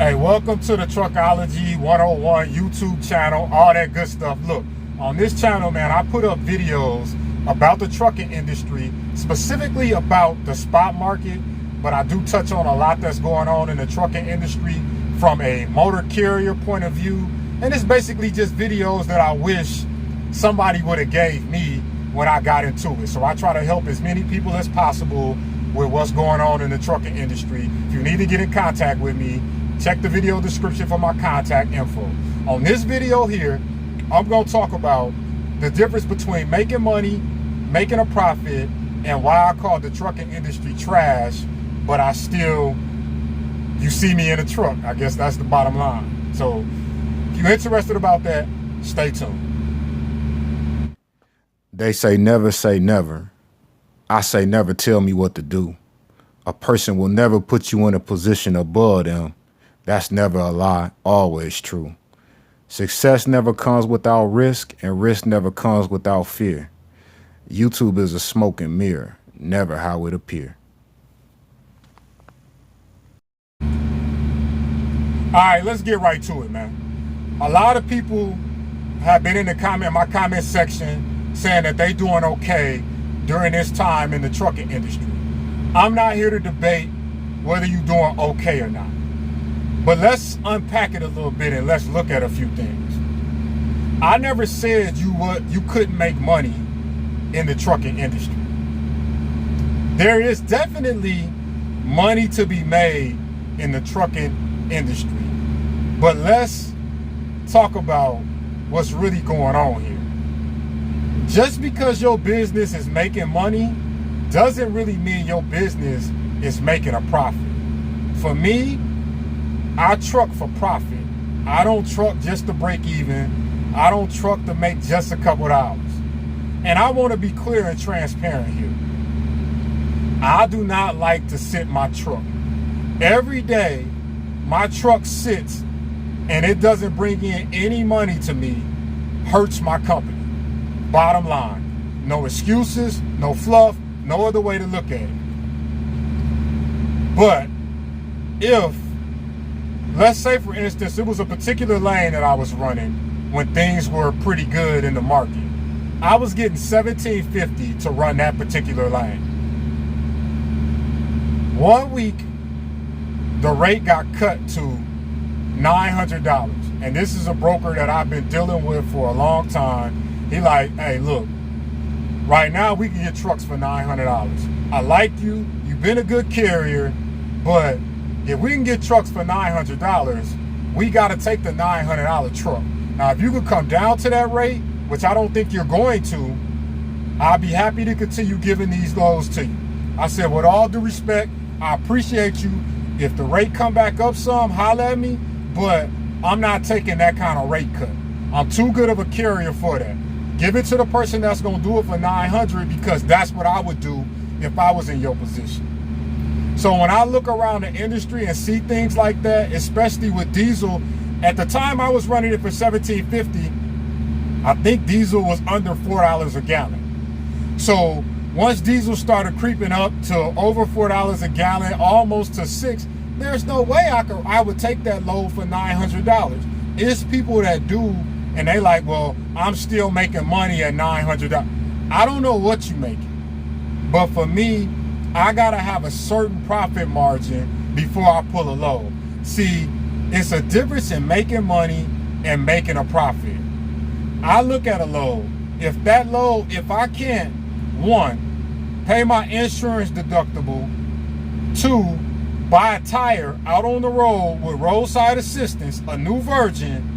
Hey, welcome to the Truckology 101 YouTube channel, all that good stuff. Look, on this channel, man, I put up videos about the trucking industry, specifically about the spot market, but I do touch on a lot that's going on in the trucking industry from a motor carrier point of view. And it's basically just videos that I wish somebody would have gave me when I got into it. So I try to help as many people as possible with what's going on in the trucking industry. If you need to get in contact with me, check the video description for my contact info. On this video here, I'm going to talk about the difference between making money, making a profit, and why I call the trucking industry trash, but you see me in a truck. I guess that's the bottom line. So if you're interested about that, stay tuned. They say never. I say never tell me what to do. A person will never put you in a position above them. That's never a lie, always true. Success never comes without risk, and risk never comes without fear. YouTube is a smoke and mirror, never how it appear. All right, let's get right to it, man. A lot of people have been in my comment section saying that they doing okay during this time in the trucking industry. I'm not here to debate whether you're doing okay or not. But let's unpack it a little bit and let's look at a few things. I never said you couldn't make money in the trucking industry. There is definitely money to be made in the trucking industry. But let's talk about what's really going on here. Just because your business is making money doesn't really mean your business is making a profit. For me, I truck for profit. I don't truck just to break even. I don't truck to make just a couple dollars. And I want to be clear and transparent here. I do not like to sit my truck. Every day, my truck sits and it doesn't bring in any money to me, hurts my company. Bottom line, no excuses, no fluff, no other way to look at it. But if, let's say for instance, it was a particular lane that I was running when things were pretty good in the market. I was getting $17.50 to run that particular lane. 1 week, the rate got cut to $900. And this is a broker that I've been dealing with for a long time. He like, hey, look, right now we can get trucks for $900. I like you, you've been a good carrier, but if we can get trucks for $900, we got to take the $900 truck. Now, if you could come down to that rate, which I don't think you're going to, I'll be happy to continue giving these loads to you. I said, with all due respect, I appreciate you. If the rate come back up some, holler at me, but I'm not taking that kind of rate cut. I'm too good of a carrier for that. Give it to the person that's going to do it for $900 because that's what I would do if I was in your position. So when I look around the industry and see things like that, especially with diesel, at the time I was running it for $17.50, I think diesel was under $4 a gallon. So once diesel started creeping up to over $4 a gallon, almost to $6, there's no way I would take that load for $900. It's people that do, and they like, well, I'm still making money at $900. I don't know what you making, but for me, I gotta have a certain profit margin before I pull a load. See, it's a difference in making money and making a profit. I look at a load. If I can't, 1, pay my insurance deductible, 2, buy a tire out on the road with roadside assistance, a new Virgin,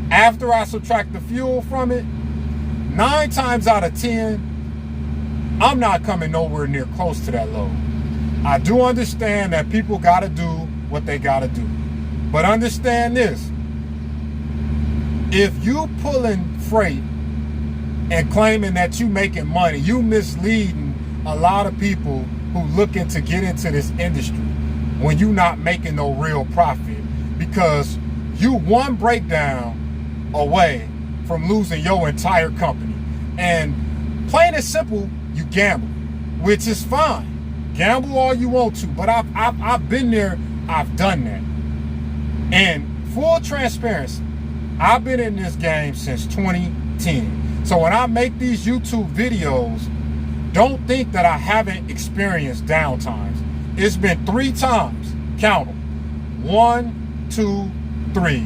after I subtract the fuel from it, 9 times out of 10, I'm not coming nowhere near close to that load. I do understand that people gotta do what they gotta do. But understand this, if you pulling freight and claiming that you making money, you misleading a lot of people who looking to get into this industry when you not making no real profit, because you one breakdown away from losing your entire company. And plain and simple, you gamble, which is fine. Gamble all you want to, but I've been there, I've done that. And full transparency, I've been in this game since 2010. So when I make these YouTube videos, don't think that I haven't experienced downtimes. It's been 3 times, count them, 1, 2, 3,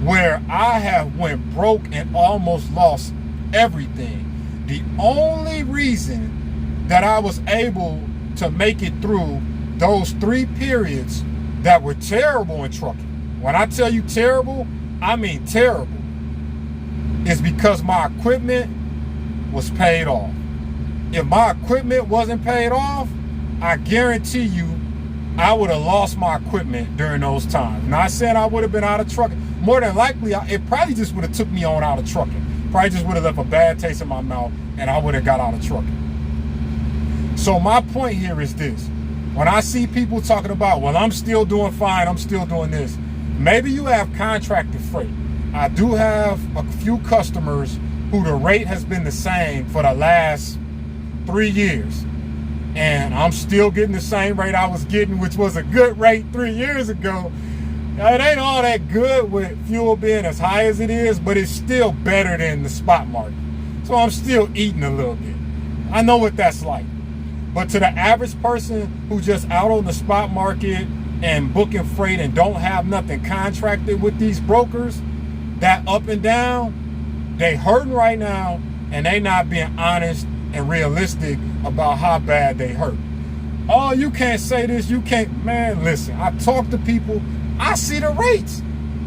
where I have went broke and almost lost everything. The only reason that I was able to make it through those 3 periods that were terrible in trucking, when I tell you terrible, I mean terrible, is because my equipment was paid off. If my equipment wasn't paid off, I guarantee you I would have lost my equipment during those times. Not saying I would have been out of trucking. More than likely, it probably just would have took me on out of trucking. Probably just would have left a bad taste in my mouth and I would have got out of trucking. So my point here is this. When I see people talking about, well, I'm still doing fine, I'm still doing this. Maybe you have contracted freight. I do have a few customers who the rate has been the same for the last 3 years. And I'm still getting the same rate I was getting, which was a good rate 3 years ago. Now, it ain't all that good with fuel being as high as it is, but it's still better than the spot market. So I'm still eating a little bit. I know what that's like. But to the average person who's just out on the spot market and booking freight and don't have nothing contracted with these brokers, that up and down, they hurting right now and they not being honest and realistic about how bad they hurt. Oh, you can't say this, you can't. Man, listen, I talk to people, I see the rates.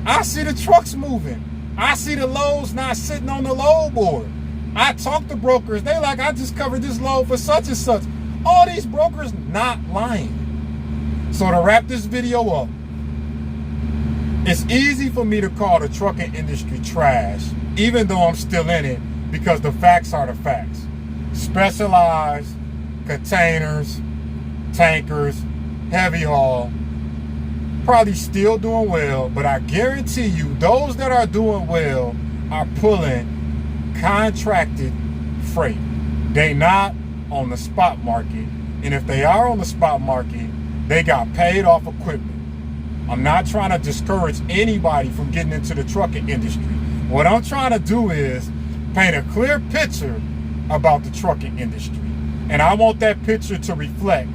I see the trucks moving. I see the loads not sitting on the load board. I talk to brokers, they like, I just covered this load for such and such. All these brokers not lying. So to wrap this video up, it's easy for me to call the trucking industry trash, even though I'm still in it, because the facts are the facts. Specialized, containers, tankers, heavy haul, probably still doing well, but I guarantee you those that are doing well are pulling contracted freight. They not on the spot market, and if they are on the spot market, they got paid off equipment. I'm not trying to discourage anybody from getting into the trucking industry. What I'm trying to do is paint a clear picture about the trucking industry. And I want that picture to reflect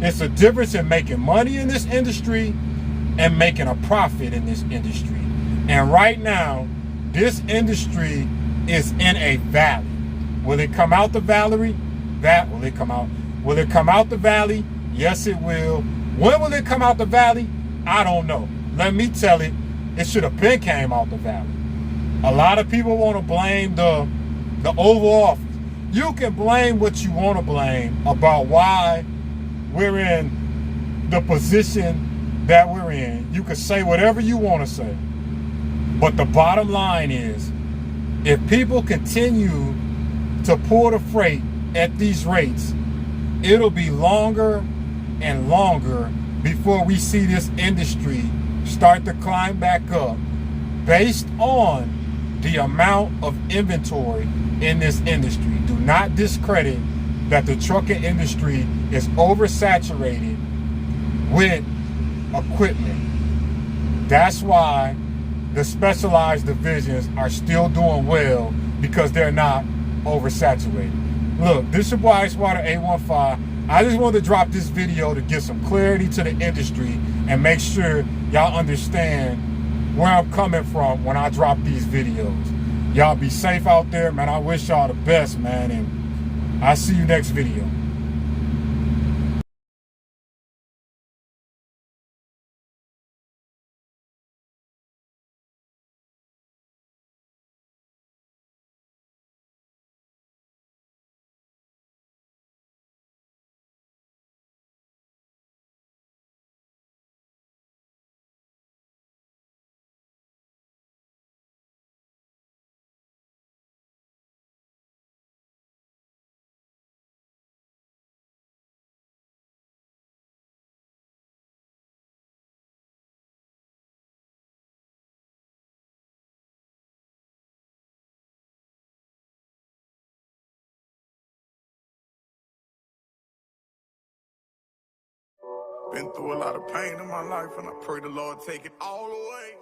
it's a difference in making money in this industry and making a profit in this industry. And right now, this industry is in a valley. Will it come out the valley? Will it come out? Will it come out the valley? Yes, it will. When will it come out the valley? I don't know. Let me tell it should have been came out the valley. A lot of people want to blame the Oval Office. You can blame what you want to blame about why we're in the position that we're in. You can say whatever you want to say. But the bottom line is, if people continue to pull the freight at these rates, it'll be longer and longer before we see this industry start to climb back up based on the amount of inventory in this industry. Do not discredit that the trucking industry is oversaturated with equipment. That's why the specialized divisions are still doing well, because they're not oversaturated. Look, this is your boy Icewater 815. I just wanted to drop this video to give some clarity to the industry and make sure y'all understand where I'm coming from when I drop these videos. Y'all be safe out there, man. I wish y'all the best, man, and I'll see you next video. Been through a lot of pain in my life, and I pray the Lord take it all away.